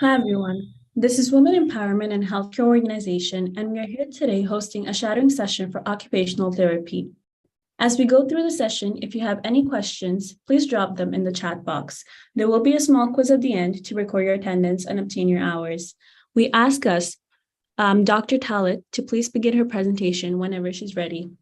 Hi, everyone. This is Women Empowerment and Healthcare Organization, and we are here today hosting a shadowing session for occupational therapy. As we go through the session, if you have any questions, please drop them in the chat box. There will be a small quiz at the end to record your attendance and obtain your hours. We ask Dr. Talat to please begin her presentation whenever she's ready.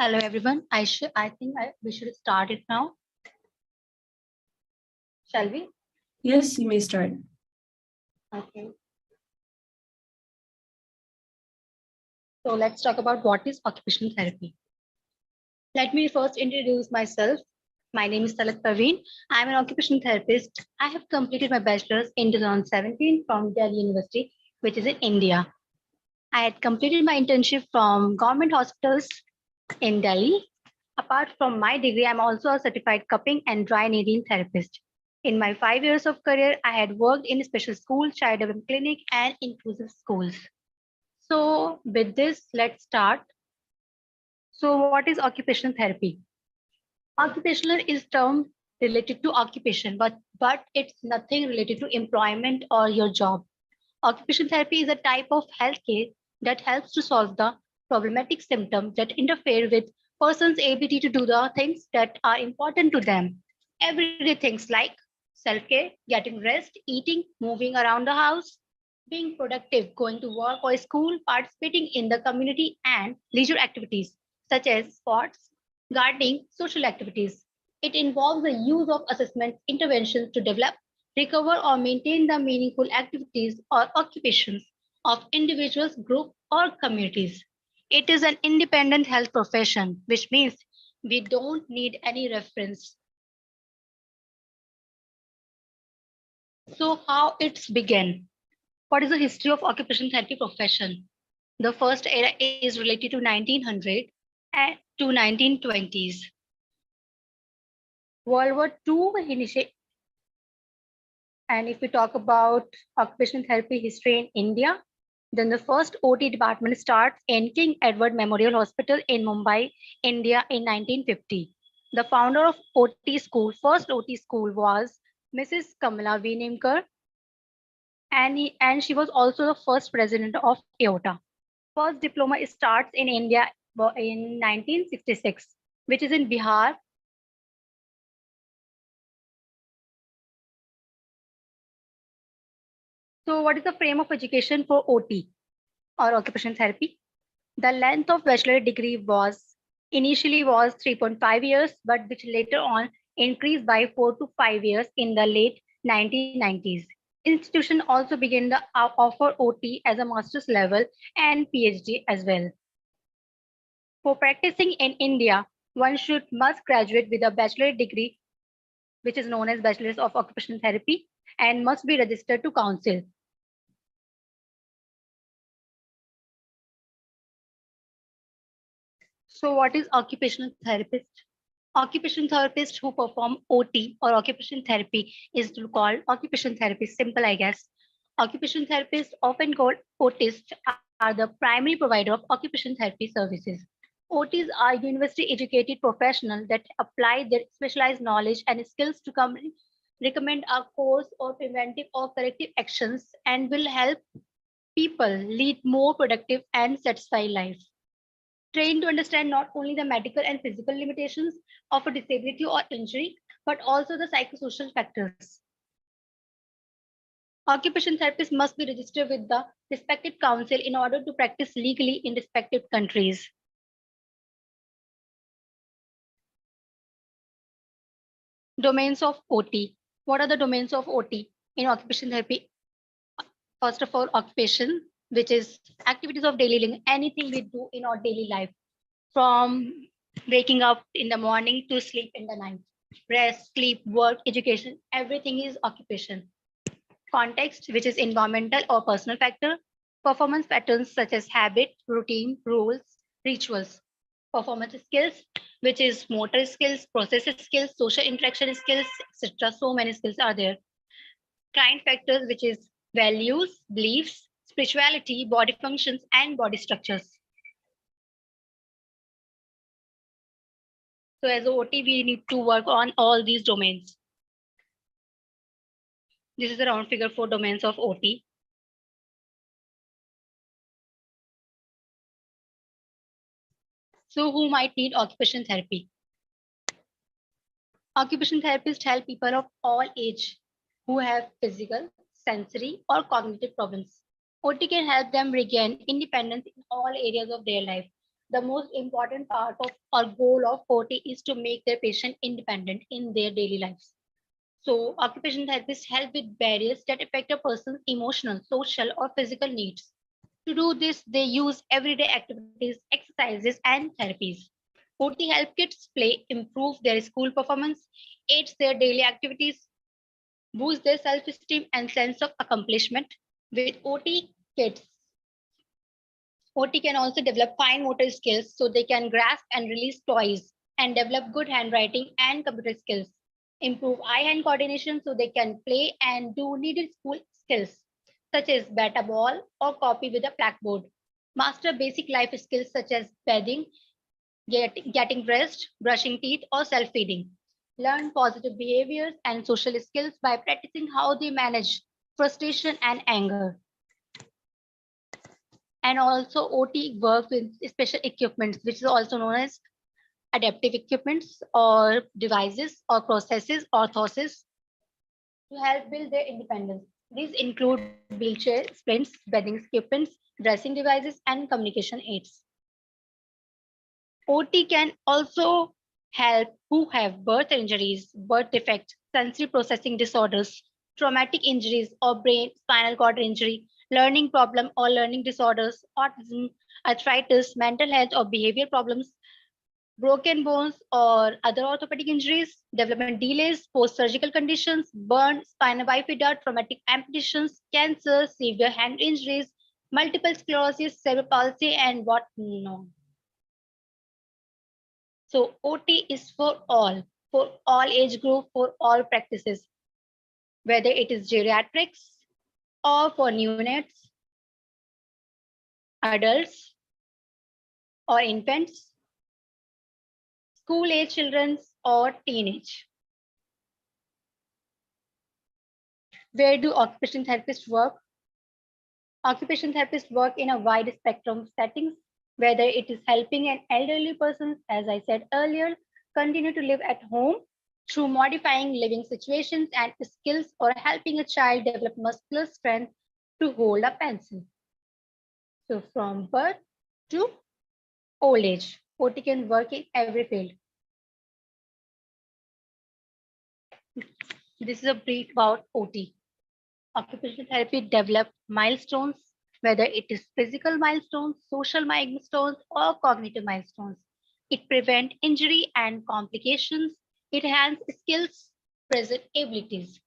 Hello, everyone. We should start it now. Shall we? Yes, you may start. Okay. So let's talk about what is occupational therapy. Let me first introduce myself. My name is Talat Parveen. I'm an occupational therapist. I have completed my bachelor's in 2017 from Delhi University, which is in India. I had completed my internship from government hospitals in Delhi. Apart from my degree, I'm also a certified cupping and dry needling therapist. In my 5 years of career, I had worked in special school, child development clinic, and inclusive schools. So with this, let's start. So what is occupational therapy? Occupational is term related to occupation, but it's nothing related to employment or your job. Occupational therapy is a type of healthcare that helps to solve the problematic symptoms that interfere with person's ability to do the things that are important to them. Everyday things like self-care, getting rest, eating, moving around the house, being productive, going to work or school, participating in the community and leisure activities such as sports, gardening, social activities. It involves the use of assessment interventions to develop, recover or maintain the meaningful activities or occupations of individuals, group, or communities. It is an independent health profession, which means we don't need any reference. So how it's began? What is the history of occupational therapy profession? The first era is related to 1900 and to 1920s. World War II initiated, and if we talk about occupational therapy history in India, then the first OT department starts in King Edward Memorial Hospital in Mumbai, India in 1950. The founder of OT school, first OT school was Mrs. Kamala V. Nemkar, and she was also the first president of IOTA. First diploma starts in India in 1966, which is in Bihar. So what is the frame of education for OT or occupational therapy? The length of bachelor degree was initially was 3.5 years, but which later on increased by 4 to 5 years in the late 1990s. Institution also began to offer OT as a master's level and PhD as well. For practicing in India, one should must graduate with a bachelor degree, which is known as Bachelor's of Occupational Therapy, and must be registered to council. So what is occupational therapist? Occupational therapist who perform OT or occupational therapy is called occupational therapist. Simple, I guess. Occupational therapists, often called OTists, are the primary provider of occupational therapy services. OTs are university educated professionals that apply their specialized knowledge and skills to recommend a course or preventive or corrective actions and will help people lead more productive and satisfied lives. Trained to understand not only the medical and physical limitations of a disability or injury, but also the psychosocial factors. Occupational therapists must be registered with the respective council in order to practice legally in respective countries. Domains of OT. What are the domains of OT in occupational therapy? First of all, occupation, which is activities of daily living, anything we do in our daily life, from waking up in the morning to sleep in the night. Rest, sleep, work, education, everything is occupation. Context, which is environmental or personal factor. Performance patterns such as habit, routine, rules, rituals. Performance skills, which is motor skills, process skills, social interaction skills, etc. So many skills are there. Client factors, which is values, beliefs, spirituality, body functions, and body structures. So as a OT, we need to work on all these domains. This is a round figure for domains of OT. So who might need occupational therapy? Occupational therapists help people of all age who have physical, sensory, or cognitive problems. OT can help them regain independence in all areas of their life. The most important part of or goal of OT is to make their patient independent in their daily lives. So occupational therapists help with barriers that affect a person's emotional, social, or physical needs. To do this, they use everyday activities, exercises, and therapies. OT help kids play, improve their school performance, aids their daily activities, boost their self-esteem and sense of accomplishment. With OT, kids OT can also develop fine motor skills so they can grasp and release toys and develop good handwriting and computer skills. Improve eye-hand coordination so they can play and do needed school skills such as bat a ball or copy with a blackboard. Master basic life skills such as bathing, getting dressed, brushing teeth, or self-feeding. Learn positive behaviors and social skills by practicing how they manage frustration and anger. And also OT works with special equipment, which is also known as adaptive equipments or devices or processes or thoughts to help build their independence. These include wheelchair, sprints, bathing equipments, dressing devices, and communication aids. OT can also help who have birth injuries, birth defects, sensory processing disorders, traumatic injuries, or brain spinal cord injury, learning problem or learning disorders, autism, arthritis, mental health or behavioral problems, broken bones or other orthopedic injuries, development delays, post-surgical conditions, burn, spina bifida, traumatic amputations, cancer, severe hand injuries, multiple sclerosis, cerebral palsy, and what no. So OT is for all age group, for all practices, whether it is geriatrics or for neonates, adults or infants, school age children or teenage. Where do occupational therapists work? Occupational therapists work in a wide spectrum of settings, whether it is helping an elderly person, as I said earlier, continue to live at home through modifying living situations and skills, or helping a child develop muscular strength to hold a pencil. So from birth to old age, OT can work in every field. This is a brief about OT. Occupational therapy developed milestones, whether it is physical milestones, social milestones, or cognitive milestones. It prevents injury and complications. It enhances skills, present abilities,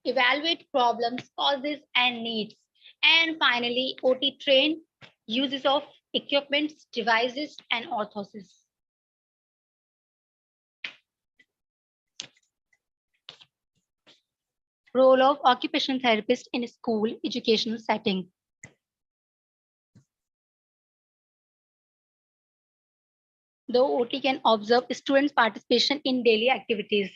evaluate problems, causes, and needs. And finally, OT train uses of equipments, devices, and orthoses. Role of occupational therapist in school educational setting. The OT can observe students' participation in daily activities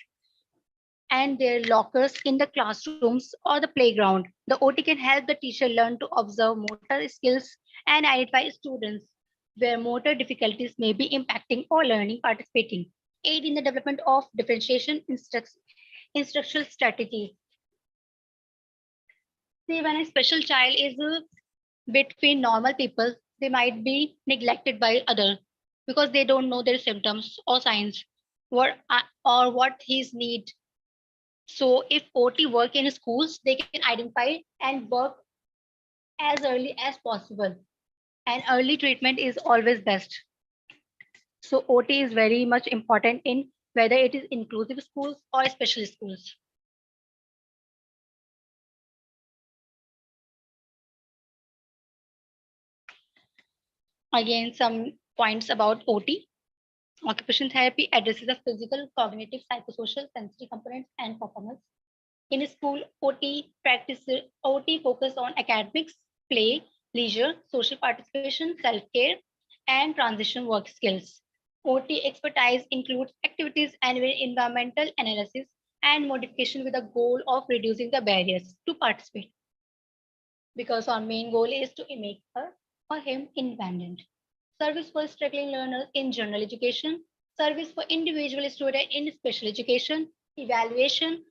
and their lockers in the classrooms or the playground. The OT can help the teacher learn to observe motor skills and identify students where motor difficulties may be impacting or learning participating. Aid in the development of differentiation instructional strategies. See, when a special child is between normal people, they might be neglected by others because they don't know their symptoms or signs or what his need. So if OT work in schools, they can identify and work as early as possible. And early treatment is always best. So OT is very much important in whether it is inclusive schools or special schools. Again, some points about OT. Occupational therapy addresses the physical, cognitive, psychosocial, sensory components and performance. In school, OT focus on academics, play, leisure, social participation, self-care, and transition work skills. OT expertise includes activities and environmental analysis and modification with the goal of reducing the barriers to participate. Because our main goal is to make her or him independent. Service for struggling learners in general education, service for individual student in special education, evaluation,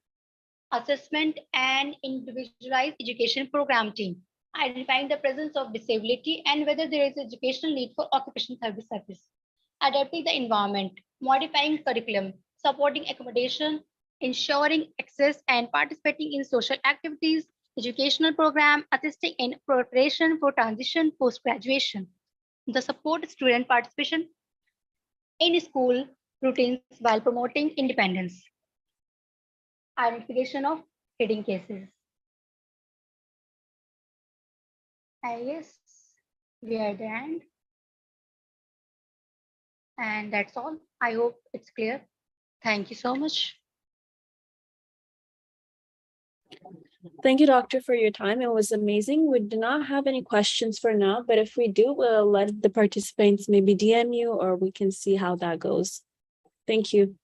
assessment, and individualized education program team, identifying the presence of disability and whether there is educational need for occupational therapy service, adapting the environment, modifying curriculum, supporting accommodation, ensuring access and participating in social activities, educational program, assisting in preparation for transition post-graduation. The support student participation in school routines while promoting independence. Identification of hidden cases. I guess we are at the end. And that's all. I hope it's clear. Thank you so much. Thank you, doctor, for your time. It was amazing. We do not have any questions for now, but if we do, we'll let the participants maybe DM you or we can see how that goes. Thank you.